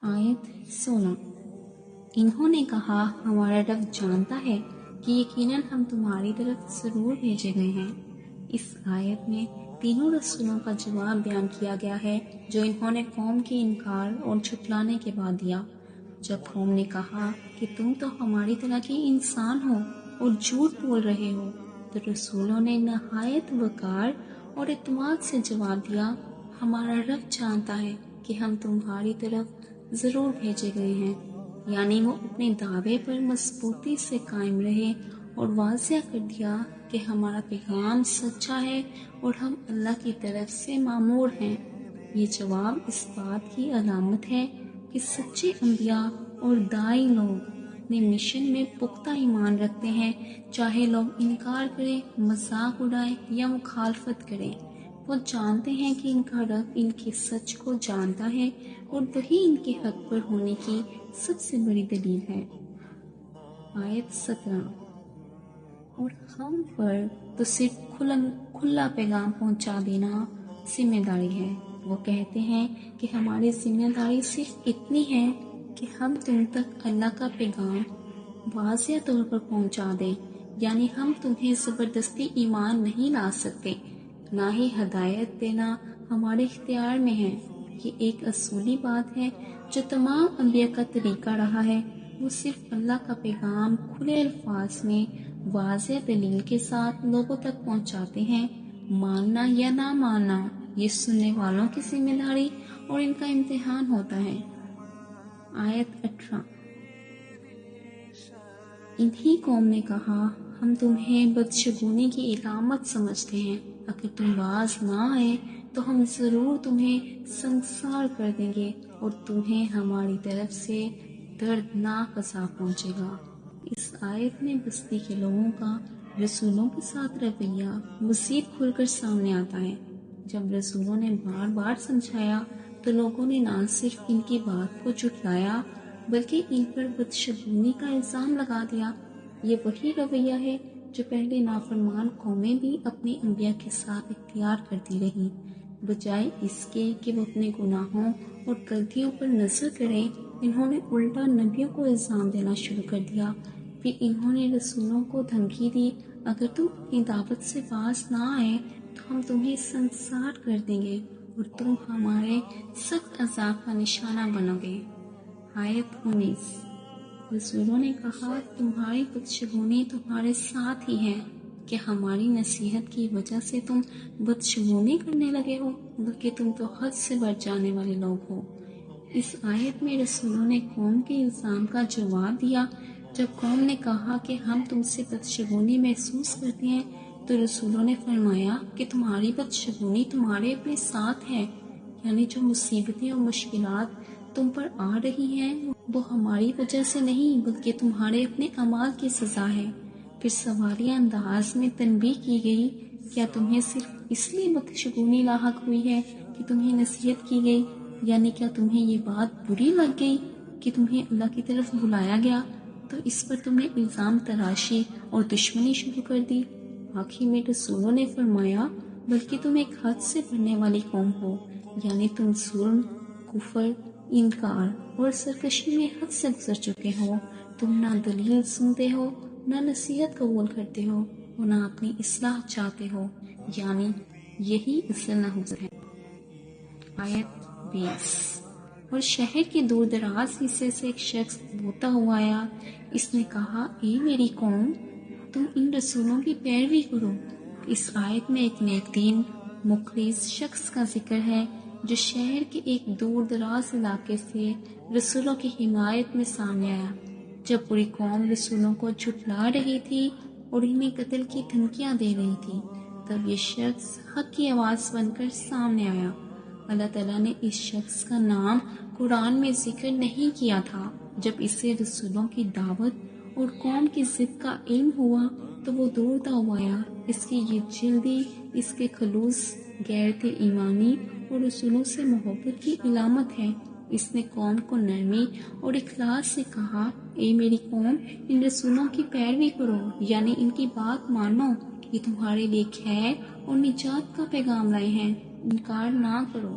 آیت 16۔ انہوں نے کہا ہمارا رب جانتا ہے کہ یقیناً ہم تمہاری طرف ضرور بھیجے گئے ہیں۔ اس آیت میں تینوں رسولوں کا جواب بیان کیا گیا ہے جو انہوں نے قوم کے انکار اور جھٹلانے کے بعد دیا۔ جب قوم نے کہا کہ تم تو ہماری طرح کے انسان ہو اور جھوٹ بول رہے ہو، تو رسولوں نے نہایت وقار اور اعتماد سے جواب دیا ہمارا رب جانتا ہے کہ ہم تمہاری طرف ضرور بھیجے گئے ہیں، یعنی وہ اپنے دعوے پر مضبوطی سے قائم رہے اور واضح کر دیا کہ ہمارا پیغام سچا ہے اور ہم اللہ کی طرف سے مامور ہیں۔ یہ جواب اس بات کی علامت ہے کہ سچے انبیاء اور داعی لوگ اپنے مشن میں پختہ ایمان رکھتے ہیں، چاہے لوگ انکار کریں، مذاق اڑائیں یا مخالفت کریں۔ وہ جانتے ہیں کہ ان کا رب ان کے سچ کو جانتا ہے اور وہی ان کے حق پر ہونے کی سب سے بڑی دلیل ہے۔ آیت 17۔ اور ہم پر تو صرف کھلا پیغام پہنچا دینا ذمہ داری ہے۔ وہ کہتے ہیں کہ ہماری ذمہ داری صرف اتنی ہے کہ ہم تم تک اللہ کا پیغام واضح طور پر پہنچا دیں، یعنی ہم تمہیں زبردستی ایمان نہیں لا سکتے، نہ ہی ہدایت دینا ہمارے اختیار میں ہے۔ یہ ایک اصولی بات ہے جو تمام انبیاء کا طریقہ رہا ہے، وہ صرف اللہ کا پیغام کھلے الفاظ میں واضح دلیل کے ساتھ لوگوں تک پہنچاتے ہیں۔ ماننا یا نہ ماننا یہ سننے والوں کی ذمہ داری اور ان کا امتحان ہوتا ہے۔ آیت 18۔ انہی قوم نے کہا ہم تمہیں بدشگونی کی علامت سمجھتے ہیں، اگر تم باز نہ آئے تو ہم ضرور تمہیں سنسار کر دیں گے اور تمہیں ہماری طرف سے دردناک عذاب پہنچے گا۔ اس آیت میں بستی کے لوگوں کا رسولوں کے ساتھ رویہ مزید کھل کر سامنے آتا ہے۔ جب رسولوں نے بار بار سمجھایا تو لوگوں نے نہ صرف ان کی بات کو جھٹلایا بلکہ ان پر بدشگونی کا الزام لگا دیا۔ یہ وہی رویہ ہے جو پہلے نافرمان قومیں بھی اپنے انبیاء کے ساتھ اختیار کرتی رہیں۔ بجائے اس کے کہ وہ اپنے گناہوں اور غلطیوں پر نظر کریں، انہوں نے الٹا نبیوں کو الزام دینا شروع کر دیا۔ پھر انہوں نے رسولوں کو دھمکی دی اگر تم اپنی دعوت سے باز نہ آئے تو ہم تمہیں سنسار کر دیں گے اور تم ہمارے سخت عذاب کا نشانہ بنو گے۔ آیت 19۔ رسولوں نے کہا تمہاری بدشگونی تمہارے ساتھ ہی ہے کہ ہماری نصیحت کی وجہ سے تم بدشگونی کرنے لگے ہو، بلکہ تم تو حد سے بڑھ جانے والے لوگ ہو۔ اس آیت میں رسولوں نے قوم کے الزام کا جواب دیا۔ جب قوم نے کہا کہ ہم تم سے بدشگونی محسوس کرتے ہیں تو رسولوں نے فرمایا کہ تمہاری بدشگونی تمہارے اپنے ساتھ ہے، یعنی جو مصیبتیں اور مشکلات تم پر آ رہی ہیں وہ ہماری وجہ سے نہیں بلکہ تمہارے اپنے اعمال کی سزا ہے۔ پھر سوالیہ انداز میں تنبیہ کی گئی، کیا تمہیں صرف اس لیے بدشگونی لاحق ہوئی ہے کہ تمہیں نصیحت کی گئی، یعنی کیا تمہیں یہ بات بری لگ گئی کہ تمہیں اللہ کی طرف بلایا گیا تو اس پر تم نے الزام تراشی اور دشمنی شروع کر دی؟ آخر میں رسولوں نے فرمایا بلکہ تم ایک حد سے بڑھنے والی قوم ہو، یعنی تم ظلم، کفر، انکار اور سرکشی میں حد سے گزر چکے ہو۔ تم نہ دلیل سنتے ہو، نہ نصیحت قبول کرتے ہو اور نہ اپنی اصلاح چاہتے ہو، یعنی یہی اصل نحوست ہے۔ آیت 20۔ اور شہر کے دور دراز حصے سے ایک شخص بوتا ہوا آیا، اس نے کہا اے میری قوم، تم ان رسولوں کی پیروی کرو۔ اس آیت میں ایک نیک دین مخلص شخص کا ذکر ہے جو شہر کے ایک دور دراز علاقے سے رسولوں کی حمایت میں سامنے آیا۔ جب پوری قوم رسولوں کو جھٹلا رہی تھی اور انہیں قتل کی دھمکیاں دے رہی تھی، تب یہ شخص حق کی آواز بن کر سامنے آیا۔ اللہ تعالیٰ نے اس شخص کا نام قرآن میں ذکر نہیں کیا تھا۔ جب اسے رسولوں کی دعوت اور قوم کی ضد کا علم ہوا تو وہ دوڑتا ہوا آیا۔ اس کی یہ جلدی اس کے خلوص، غیرت ایمانی اور رسولوں سے محبت کی علامت ہے۔ اس نے قوم کو نرمی اور اخلاص سے کہا اے میری قوم، ان رسولوں کی پیروی کرو، یعنی ان کی بات مانو، یہ تمہارے لیے خیر اور نجات کا پیغام لائے ہیں، انکار نہ کرو۔